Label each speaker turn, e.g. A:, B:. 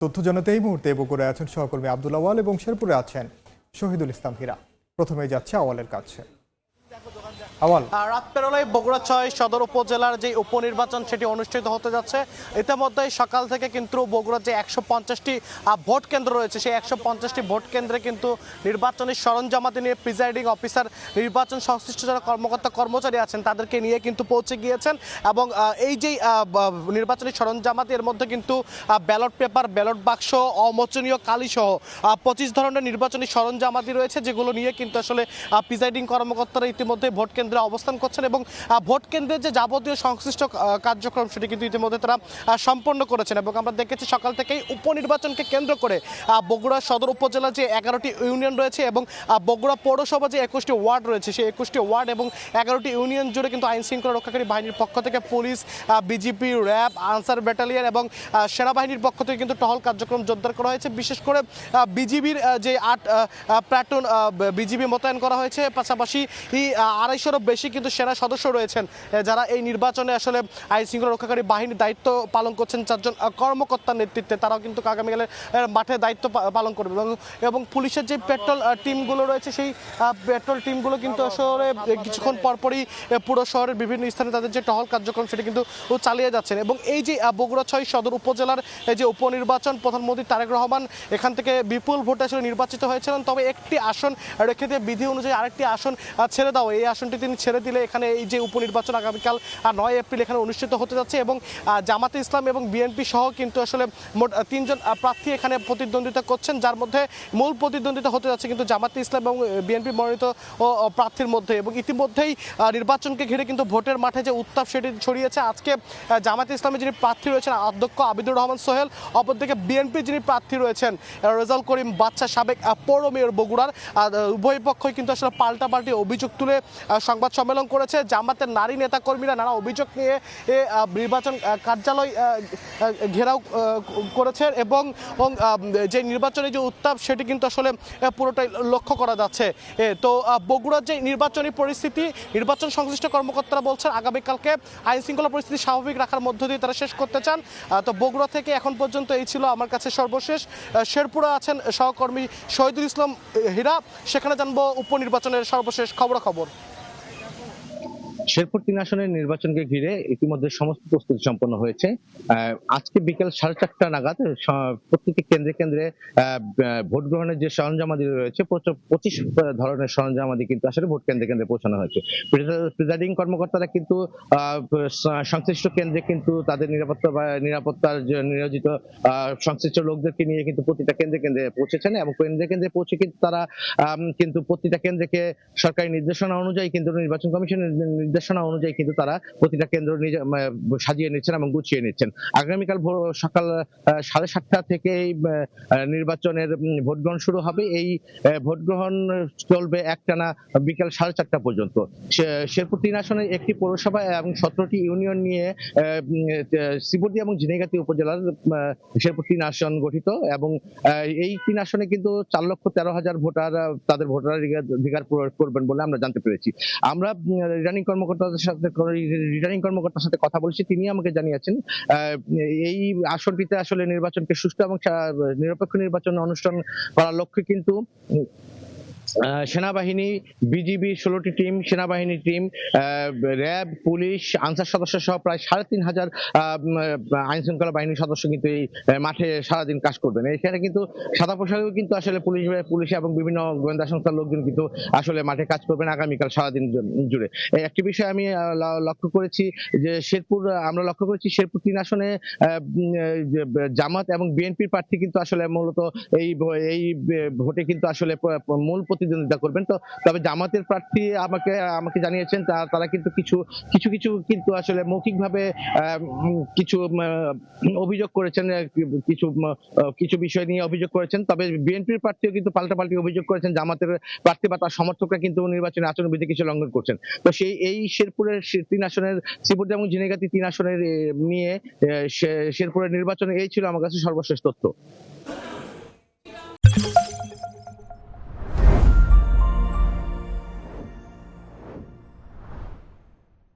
A: তথ্য জানাতে এই মুহূর্তে বগুড়ায় আছেন সহকর্মী আব্দুল আওয়াল এবং শেরপুরে আছেন শহীদুল ইসলাম হীরা। প্রথমেই যাচ্ছে আওয়ালের কাছে। আওয়াল,
B: রাত পেরোলেই বগুড়া ৬ সদর উপজেলার যে উপনির্বাচন সেটি অনুষ্ঠিত হতে যাচ্ছে। ইতিমধ্যে সকাল থেকে কিন্তু বগুড়ার যে ১৫০টি ভোট কেন্দ্র রয়েছে সেই ১৫০টি ভোট কেন্দ্রে কিন্তু নির্বাচনী সরঞ্জামাদি নিয়ে প্রিজাইডিং অফিসার, নির্বাচন সংশ্লিষ্ট যারা কর্মকর্তা কর্মচারী আছেন তাদেরকে নিয়ে কিন্তু পৌঁছে গিয়েছেন। এবং এই যে নির্বাচনী সরঞ্জামাদি এর মধ্যে কিন্তু ব্যালট পেপার, ব্যালট বাক্স, অমোচনীয় কালিসহ ২৫ ধরনের নির্বাচনী সরঞ্জামাদি রয়েছে, যেগুলো নিয়ে কিন্তু আসলে প্রিজাইডিং কর্মকর্তারা ইতিমধ্যে ভোট কেন্দ্রে অবস্থান করছেন এবং ভোট কেন্দ্রের যে যাবতীয় সংশ্লিষ্ট কার্যক্রম সেটি কিন্তু ইতিমধ্যে তারা সম্পন্ন করেছেন। এবং আমরা দেখেছি সকাল থেকেই উপনির্বাচনকে কেন্দ্র করে বগুড়া সদর উপজেলার যে ১১টি ইউনিয়ন রয়েছে এবং বগুড়া পৌরসভা যে ২১টি ওয়ার্ড রয়েছে সেই ২১টি ওয়ার্ড এবং ১১টি ইউনিয়ন জুড়ে কিন্তু আইন শৃঙ্খলা রক্ষাকারী বাহিনীর পক্ষ থেকে police, BGP, RAB, Ansar battalion এবং সেনাবাহিনীর পক্ষ থেকে কিন্তু টহল কার্যক্রম জোরদার করা হয়েছে। বিশেষ করে বিজিবির যে ৮ প্লাটুন বিজিবি মোতায়েন করা হয়েছে, পাশাপাশি ২৫০-রও বেশি কিন্তু সেনা সদস্য রয়েছেন যারা এই নির্বাচনে আসলে আইন শৃঙ্খলা রক্ষাকারী বাহিনীর দায়িত্ব পালন করছেন। ৪ জন কর্মকর্তার নেতৃত্বে তারাও কিন্তু আগামীকালে মাঠে দায়িত্ব পালন করবে। এবং পুলিশের যে পেট্রোল টিমগুলো রয়েছে সেই পেট্রোল টিমগুলো কিন্তু আসলে কিছুক্ষণ পরপরই পুরো শহরের বিভিন্ন স্থানে তাদের যে টহল কার্যক্রম সেটি কিন্তু চালিয়ে যাচ্ছেন। এবং এই যে বগুড়া ৬ সদর উপজেলার এই যে উপনির্বাচন, প্রধানমন্ত্রী তারেক রহমান এখান থেকে বিপুল ভোটে আসলে নির্বাচিত হয়েছিলেন, তবে একটি আসন রেখে দিয়ে বিধি অনুযায়ী আরেকটি আসন ছেড়ে দাও, এই আসনটি তিনি ছেড়ে দিলে এখানে এই যে উপনির্বাচন আগামীকাল ৯ এপ্রিল এখানে অনুষ্ঠিত হতে যাচ্ছে। এবং জামাতে ইসলাম এবং বিএনপি সহ কিন্তু আসলে মোট ৩ জন প্রার্থী এখানে প্রতিদ্বন্দ্বিতা করছেন, যার মধ্যে মূল প্রতিদ্বন্দ্বিতা হতে যাচ্ছে কিন্তু জামাতে ইসলাম এবং বিএনপি মনোনীত প্রার্থীর মধ্যে। এবং ইতিমধ্যেই নির্বাচনকে ঘিরে কিন্তু ভোটের মাঠে যে উত্তাপ সেটি ছড়িয়েছে। আজকে জামাতে ইসলামের যিনি প্রার্থী রয়েছেন অধ্যক্ষ আবিদুর রহমান সোহেল, অপরদিকে বিএনপির যিনি প্রার্থী রয়েছেন রেজাউল করিম বাদশা, সাবেক পৌর মেয়র বগুড়ার, উভয় পক্ষই কিন্তু আসলে পাল্টাপাল্টি অভিযোগ তুলে সংবাদ সম্মেলন করেছে। জামাতের নারী নেতাকর্মীরা নানা অভিযোগ নিয়ে নির্বাচন কার্যালয় ঘেরাও করেছে এবং যে নির্বাচনের যে উত্তাপ সেটি কিন্তু আসলে পুরোটাই লক্ষ্য করা যাচ্ছে। তো বগুড়ার যে নির্বাচনী পরিস্থিতি, নির্বাচন সংশ্লিষ্ট কর্মকর্তারা বলছেন আগামীকালকে আইন শৃঙ্খলা পরিস্থিতি স্বাভাবিক রাখার মধ্য দিয়ে তারা শেষ করতে চান। তো বগুড়া থেকে এখন পর্যন্ত এই ছিল আমার কাছে সর্বশেষ। শেরপুরে আছেন সহকর্মী শহীদুল ইসলাম হীরা, সেখানে জানবো উপনির্বাচনের সর্বশেষ খবরাখবর।
C: শেরপুর ৩ আসনের নির্বাচনকে ঘিরে ইতিমধ্যে সমস্ত প্রস্তুতি সম্পন্ন হয়েছে। আজকে বিকেল ৪:৩০ নাগাদ প্রতিটি কেন্দ্রে কেন্দ্রে ভোট গ্রহণের যে সরঞ্জামাদি রয়েছে ২৫ ধরনের সরঞ্জামাদি কিন্তু আসলে ভোট কেন্দ্রে কেন্দ্রে পৌঁছানো হয়েছে। প্রিজাইডিং কর্মকর্তারা কিন্তু সংশ্লিষ্ট কেন্দ্রে কিন্তু তাদের নিরাপত্তার নিয়োজিত সংশ্লিষ্ট লোকদেরকে নিয়ে কিন্তু প্রতিটা কেন্দ্রে কেন্দ্রে পৌঁছেছেন এবং কেন্দ্রে কেন্দ্রে পৌঁছে কিন্তু তারা কিন্তু প্রতিটা কেন্দ্রকে সরকারি নির্দেশনা অনুযায়ী কিন্তু নির্বাচন কমিশনের নির্দেশনা অনুযায়ী কিন্তু তারা প্রতিটা কেন্দ্র সাজিয়ে নিচ্ছেন এবং গুছিয়ে নিচ্ছেন। আগামীকাল সকাল ৭:৩০ থেকে নির্বাচনের ভোট গ্রহণ শুরু হবে। এই ভোট গ্রহণ চলবে একটানা বিকাল ৪:৩০ পর্যন্ত। শেরপুর ৩ আসনের একটি পৌরসভা এবং ১৭টি ইউনিয়ন নিয়ে শ্রীবর্দী এবং ঝিনাইগাতী উপজেলার শেরপুর ৩ আসন গঠিত এবং এই ৩ আসনে কিন্তু ৪,১৩,০০০ ভোটার তাদের ভোটাধিকার প্রয়োগ করবেন বলে আমরা জানতে পেরেছি। আমরা রিটার্নিং কর্মকর্তার সাথে কথা বলেছি, তিনি আমাকে জানিয়েছেন এই আসনটিতে আসলে নির্বাচনকে সুষ্ঠু এবং নিরপেক্ষ নির্বাচন অনুষ্ঠান করার লক্ষ্যে কিন্তু সেনাবাহিনী, বিজিবি ১৬টি টিম, সেনাবাহিনী টিম, র্যাব, পুলিশ, আনসার সদস্য সহ প্রায় ৩,৫০০ আইন শৃঙ্খলা বাহিনীর সদস্য কিন্তু এই মাঠে সারাদিন কাজ করবেন। এখানে কিন্তু সাদা পোশাকেও কিন্তু আসলে পুলিশ এবং বিভিন্ন গোয়েন্দা সংস্থার লোকজন কিন্তু আসলে মাঠে কাজ করবেন আগামীকাল সারাদিন জুড়ে। একটি বিষয় আমি লক্ষ্য করেছি যে আমরা লক্ষ্য করেছি শেরপুর ৩ আসনে জামাত এবং বিএনপির প্রার্থী কিন্তু আসলে মূলত এই ভোটে কিন্তু আসলে মূল প্রতিদ্বন্দ্বিতা করবেন। তো তবে জামাতের প্রার্থী আমাকে জানিয়েছেন তারা কিন্তু কিছু কিন্তু আসলে মৌখিকভাবে কিছু অভিযোগ করেছেন, কিছু বিষয় নিয়ে অভিযোগ করেছেন। তবে বিএনপির প্রার্থীও কিন্তু পাল্টাপাল্টি অভিযোগ করেছেন জামাতের প্রার্থী বা তার সমর্থকরা কিন্তু নির্বাচনী আচরণবিধি কিছু লঙ্ঘন করছেন। তো এই শেরপুরের ৩ আসনের শ্রীবর্দী এবং ঝিনাইগাতী ৩ আসনের নিয়ে শেরপুরের নির্বাচনে এই ছিল আমার কাছে সর্বশেষ তথ্য।